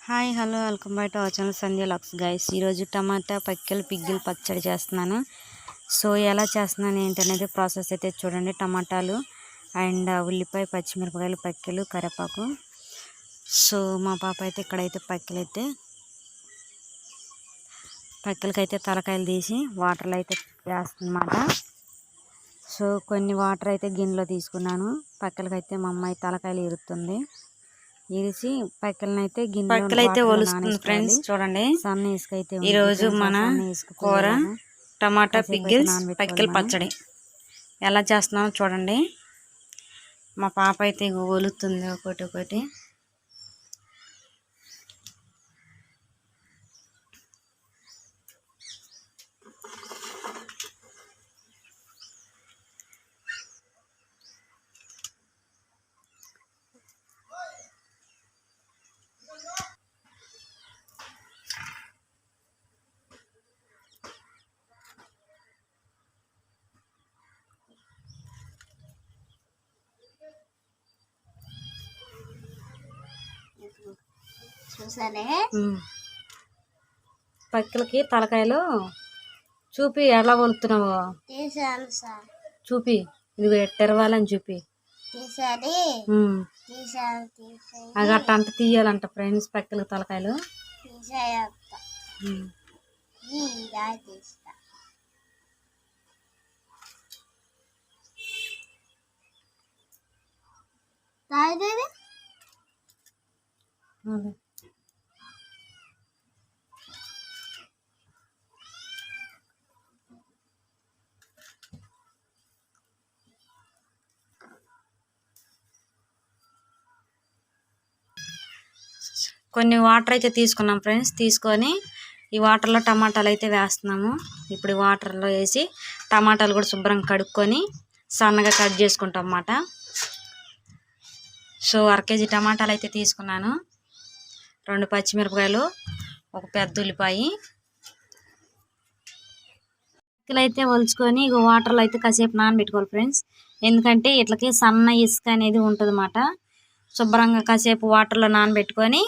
Hi hello welcome back to our channel Sandhya lakhs guys. ఈరోజు టమాటా పక్కెలు పిగ్గిలు పచ్చడి చేస్తున్నాను. సో ఎలా చేస్తున్నాను ఏంటనేది ప్రాసెస్ అయితే చూడండి. టమాటాలు అండ్ ఉల్లిపాయ, పచ్చిమిరపకాయలు, పక్కెలు, కరివేపాకు. సో మా పాప అయితే ఇక్కడైతే పక్కెలకైతే తలకాయలు తీసి వాటర్లో అయితే వేస్తుందన్నమాట. సో కొన్ని వాటర్ అయితే గిన్నెలో తీసుకున్నాను. పక్కెలకైతే మా అమ్మాయి తలకాయలు ఇరుతుంది. ఇరిసి పక్కలనైతే గిన్నెలో ఒలుస్తుంది ఫ్రెండ్స్. చూడండి, సన్న ఇసుక అయితే ఈరోజు మన కూర టమాటా పిగ్గిల్స్ పక్కల పచ్చడి ఎలా చేస్తున్నామో చూడండి. మా పాప అయితే ఒలుతుంది ఒకటి ఒకటి. పక్కలకి తలకాయలు చూపి ఎలా వలుతున్నావు చూపి, ఇది తెరవాలని చూపి. అది అట్ట అంట తీయాలంట ఫ్రెండ్స్. పక్కలకి తలకాయలు కొన్ని వాటర్ అయితే తీసుకున్నాం ఫ్రెండ్స్. తీసుకొని ఈ వాటర్లో టమాటాలు అయితే వేస్తున్నాము. ఇప్పుడు ఈ వాటర్లో వేసి టమాటాలు కూడా శుభ్రంగా కడుక్కొని సన్నగా కట్ చేసుకుంటాం అన్నమాట. సో 1 కేజీ టమాటాలు అయితే తీసుకున్నాను. 2 పచ్చిమిరపకాయలు, ఒక పెద్ద ఉల్లిపాయ అయితే ఒలుచుకొని ఇక వాటర్లో అయితే కాసేపు నానబెట్టుకోవాలి ఫ్రెండ్స్. ఎందుకంటే ఇట్లకి సన్న ఇసుక అనేది ఉంటుంది అన్నమాట. శుభ్రంగా కాసేపు వాటర్లో నానబెట్టుకొని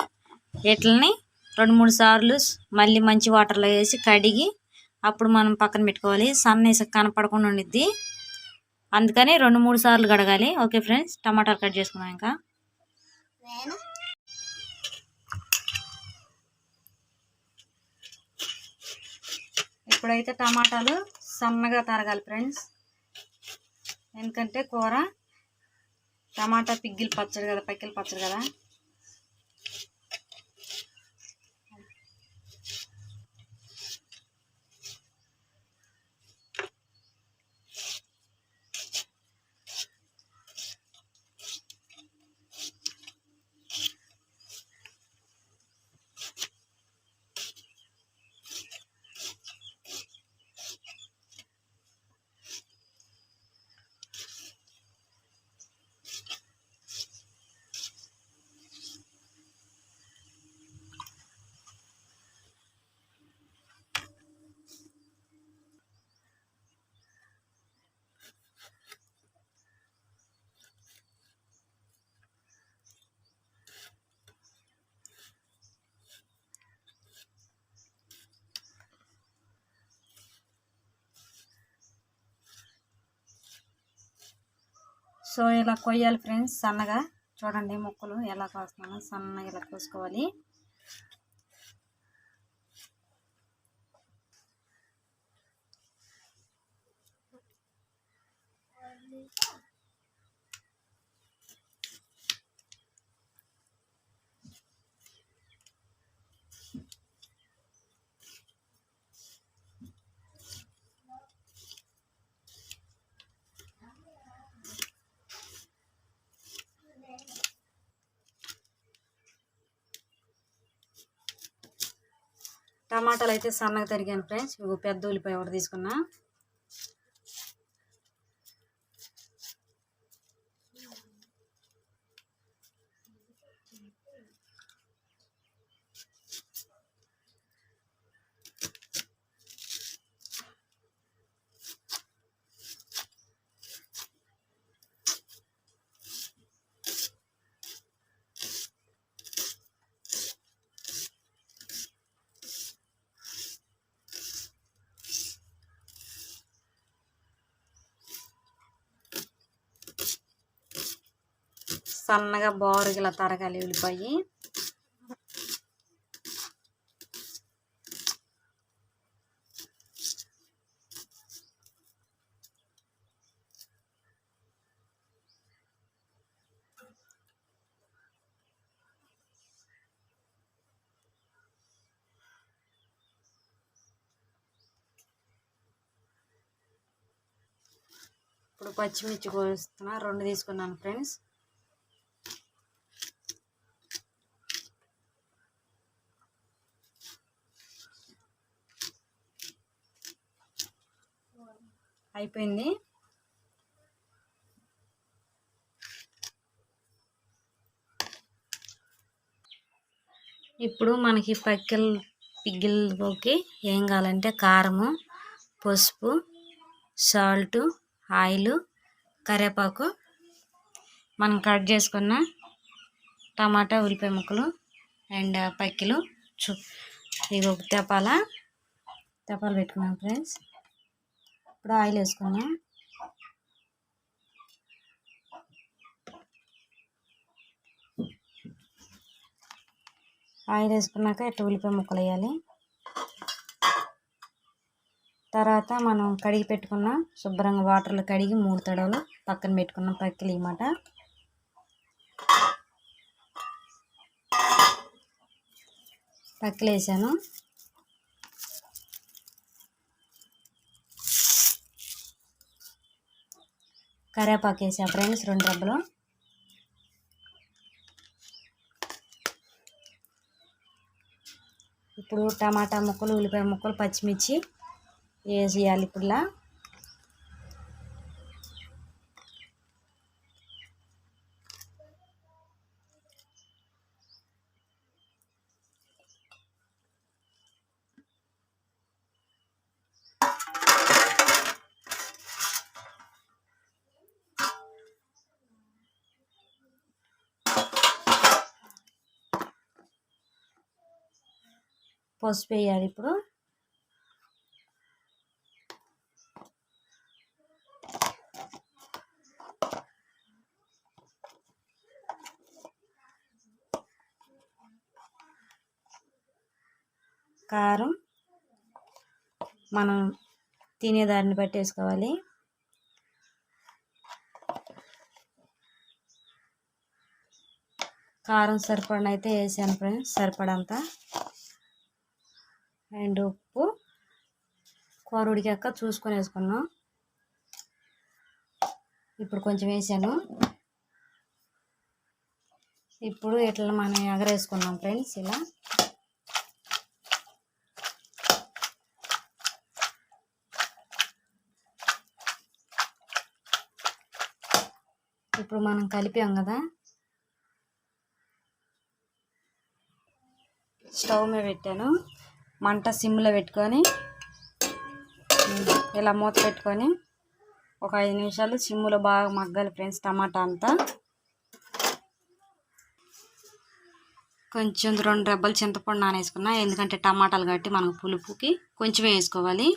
వీటిని 2-3 సార్లు మళ్ళీ మంచి వాటర్లో వేసి కడిగి అప్పుడు మనం పక్కన పెట్టుకోవాలి. సన్న ఇసుక కనపడకుండా ఉండిద్ది, అందుకని 2-3 సార్లు కడగాలి. ఓకే ఫ్రెండ్స్, టమాటాలు కట్ చేసుకున్నాం. ఇంకా ఇప్పుడైతే టమాటాలు సన్నగా తరగాలి ఫ్రెండ్స్. ఎందుకంటే కూర టమాటా పిగ్గిల్ పచ్చడి కదా, పక్కిల పచ్చడి కదా. సో ఇలా కొయ్యాలి ఫ్రెండ్స్ సన్నగా. చూడండి ముక్కలు ఎలా కోస్తున్నాను, సన్నగా ఇలా కోసుకోవాలి. టమాటాలు అయితే సన్నగా తరిగాను ఫ్రెండ్స్. ఇవి పెద్ద ఉల్లిపాయ ఒకటి తీసుకున్నా. సన్నగా బారుగా తరగాలి ఉల్లిపాయ. ఇప్పుడు పచ్చిమిర్చి కోస్తున్నా, 2 తీసుకున్నాను ఫ్రెండ్స్. అయిపోయింది. ఇప్పుడు మనకి పిగిల్లోకి ఏం కావాలంటే కారము, పసుపు, సాల్ట్, ఆయిల్, కరివేపాకు, మనం కట్ చేసుకున్న టమాటా, ఉల్లిపాయ ముక్కలు అండ్ పక్కిలు ఇది ఒక తెపాలు పెట్టుకున్నాం ఫ్రెండ్స్. ఇప్పుడు ఆయిల్ వేసుకున్నాం. ఆయిల్ వేసుకున్నాక ఇట్లా ఉల్లిపాయ ముక్కలు వేయాలి. తర్వాత మనం కడిగి పెట్టుకున్న శుభ్రంగా వాటర్లో కడిగి 3 తడవలు పక్కన పెట్టుకున్నాం పక్కిలు అన్నమాట. పక్కిలు వేసాను. కరివేపాకు వేసా ఫ్రెండ్స్ 2 రెబ్బలు. ఇప్పుడు టమాటా ముక్కలు, ఉల్లిపాయ ముక్కలు, పచ్చిమిర్చి వేసేయాలి. ఇప్పుడులా పసుపు వేయాలి. ఇప్పుడు కారం మనం తినేదాన్ని బట్టి వేసుకోవాలి. కారం సరిపడినైతే వేసాను ఫ్రెండ్స్, సరిపడంతా. అండ్ ఉప్పు కూర ఉడికాక చూసుకొని వేసుకున్నాం. ఇప్పుడు కొంచెం వేసాను. ఇప్పుడు ఇట్లా మనం ఎగరేసుకున్నాం ఫ్రెండ్స్. ఇలా ఇప్పుడు మనం కలిపాం కదా, స్టవ్ మీద పెట్టాను. మంట సిమ్లో పెట్టుకొని ఇలా మూత పెట్టుకొని ఒక 5 నిమిషాలు సిమ్లో బాగా మగ్గాలి ఫ్రెండ్స్. టమాటా అంతా కొంచెం 2 రెబ్బలు చింతపండు నానేసుకున్నా, ఎందుకంటే టమాటాలు కట్టి మనకు పులుపుకి కొంచెం వేసుకోవాలి.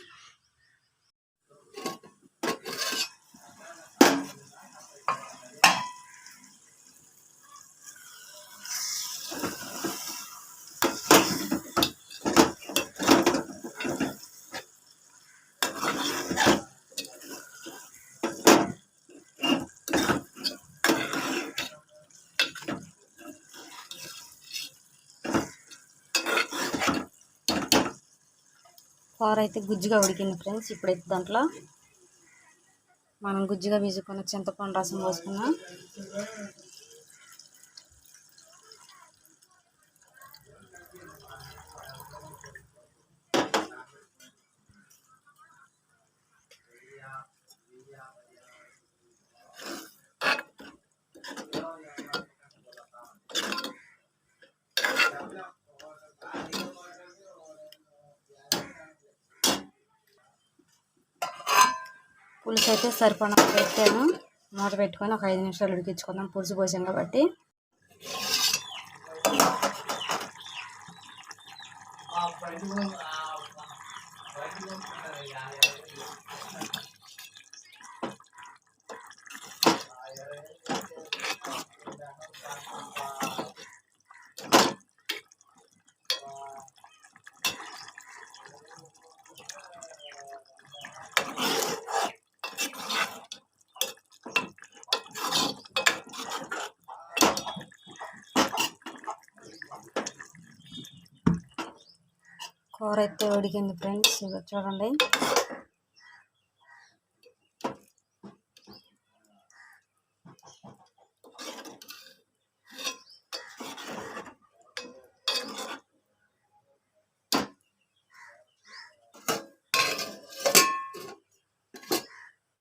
కూర అయితే గుజ్జుగా ఉడికింది ఫ్రెండ్స్. ఇప్పుడైతే దాంట్లో మనం గుజ్జుగా వీసుకున్న చింతపండు రసం పోసుకున్నాం. పులుసు అయితే సరిపడా పెట్టాను. మూత పెట్టుకొని ఒక 5 నిమిషాలు ఉడికించుకుందాం, పులుసు పోసాం కాబట్టి. కూర అయితే ఉడికింది ఫ్రెండ్స్, ఇక చూడండి.